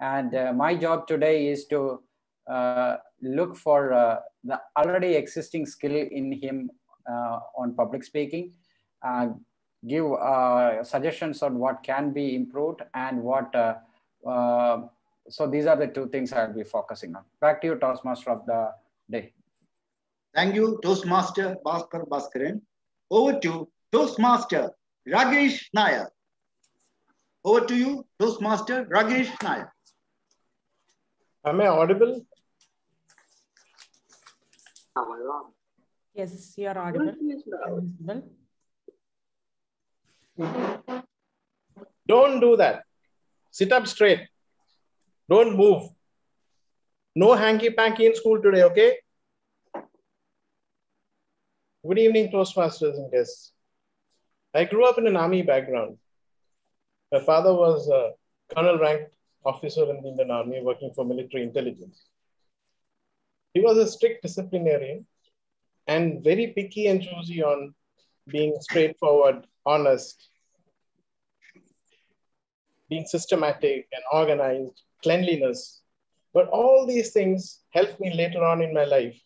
And my job today is to look for the already existing skill in him on public speaking, give suggestions on what can be improved and what. So these are the two things I'll be focusing on. Back to you, Toastmaster of the day. Thank you, Toastmaster Bhaskar Bhaskaran. Over to Toastmaster Rakesh Nair. Over to you, Toastmaster Rakesh Nair. Am I audible? Yes, you are audible. Don't do that. Sit up straight. Don't move. No hanky-panky in school today, okay? Good evening, Toastmasters and guests. I grew up in an army background. My father was a colonel-ranked officer in the Indian Army working for military intelligence. He was a strict disciplinarian and very picky and choosy on being straightforward, honest, being systematic and organized, cleanliness. But all these things helped me later on in my life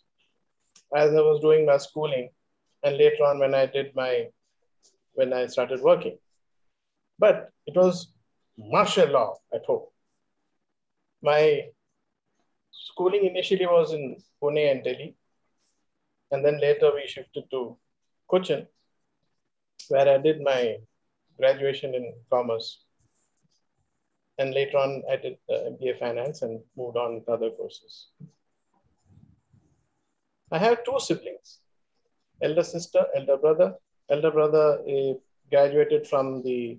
as I was doing my schooling and later on when I started working. But it was martial law at home. My schooling initially was in Pune and Delhi. And then later we shifted to Cochin, where I did my graduation in commerce. And later on, I did MBA finance and moved on with other courses. I have two siblings, elder sister, elder brother. Elder brother graduated from the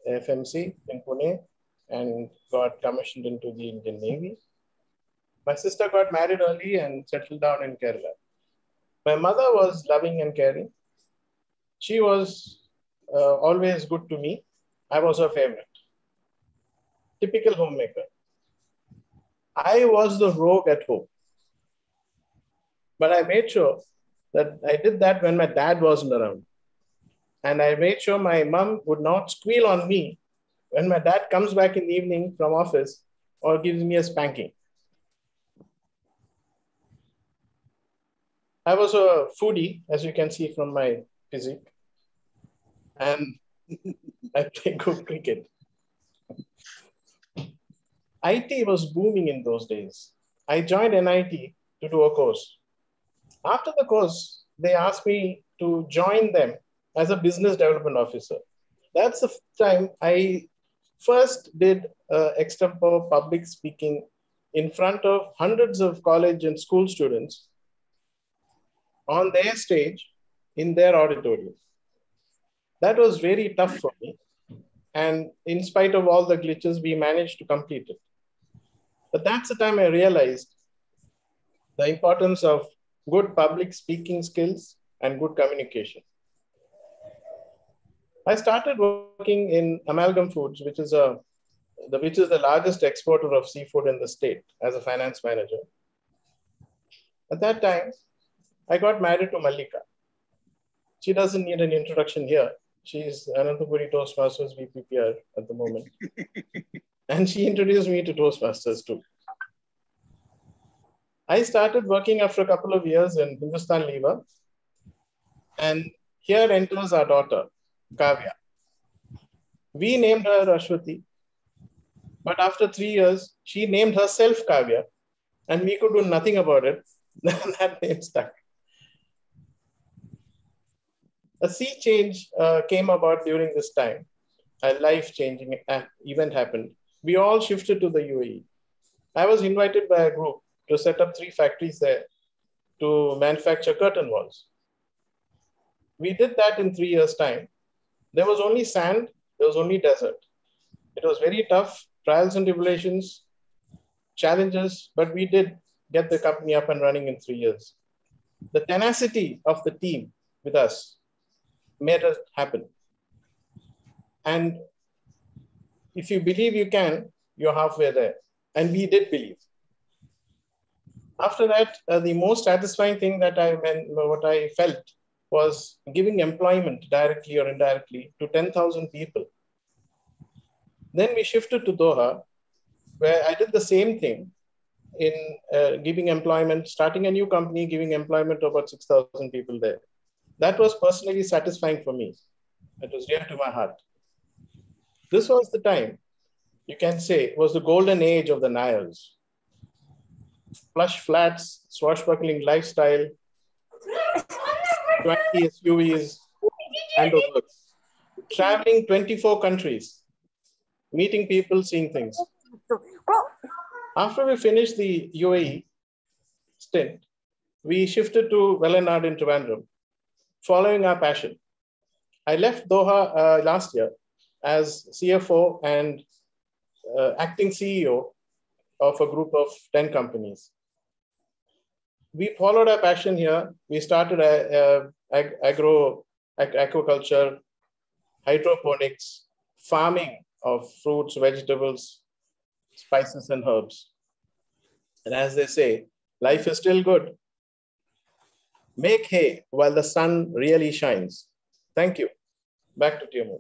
FMC in Pune and got commissioned into the Indian Navy. My sister got married early and settled down in Kerala. My mother was loving and caring. She was always good to me. I was her favorite. Typical homemaker. I was the rogue at home. But I made sure that I did that when my dad wasn't around. And I made sure my mom would not squeal on me when my dad comes back in the evening from office or gives me a spanking. I was a foodie, as you can see from my physique. And I played good cricket. IT was booming in those days. I joined NIT to do a course. After the course, they asked me to join them as a business development officer. That's the time I first did extempore public speaking in front of hundreds of college and school students on their stage in their auditorium. That was very tough for me. And in spite of all the glitches, we managed to complete it. But that's the time I realized the importance of good public speaking skills and good communication. I started working in Amalgam Foods, which is the largest exporter of seafood in the state, as a finance manager. At that time, I got married to Mallika. She doesn't need an introduction here. She's Anantapuri Toastmasters VPPR at the moment. And she introduced me to Toastmasters too. I started working after a couple of years in Hindustan Lever. And here enters our daughter, Kavya. We named her Ashwati. But after 3 years, she named herself Kavya. And we could do nothing about it. That name stuck. A sea change came about during this time. A life-changing event happened. We all shifted to the UAE. I was invited by a group to set up 3 factories there to manufacture curtain walls. We did that in 3 years' time. There was only sand, there was only desert. It was very tough, trials and tribulations, challenges, but we did get the company up and running in 3 years. The tenacity of the team with us made it happen. And if you believe you can, you're halfway there. And we did believe. After that, the most satisfying thing that what I felt was giving employment directly or indirectly to 10,000 people. Then we shifted to Doha, where I did the same thing in giving employment, starting a new company, giving employment to about 6,000 people there. That was personally satisfying for me. It was dear to my heart. This was the time, you can say, was the golden age of the Nairs. Plush flats, swashbuckling lifestyle, 20 SUVs, and the works. Traveling 24 countries, meeting people, seeing things. After we finished the UAE stint, we shifted to Wellenard in Trivandrum, following our passion. I left Doha last year as CFO and acting CEO of a group of 10 companies. We followed our passion here. We started aquaculture, hydroponics, farming of fruits, vegetables, spices, and herbs. And as they say, life is still good. Make hay while the sun really shines. Thank you. Back to TM.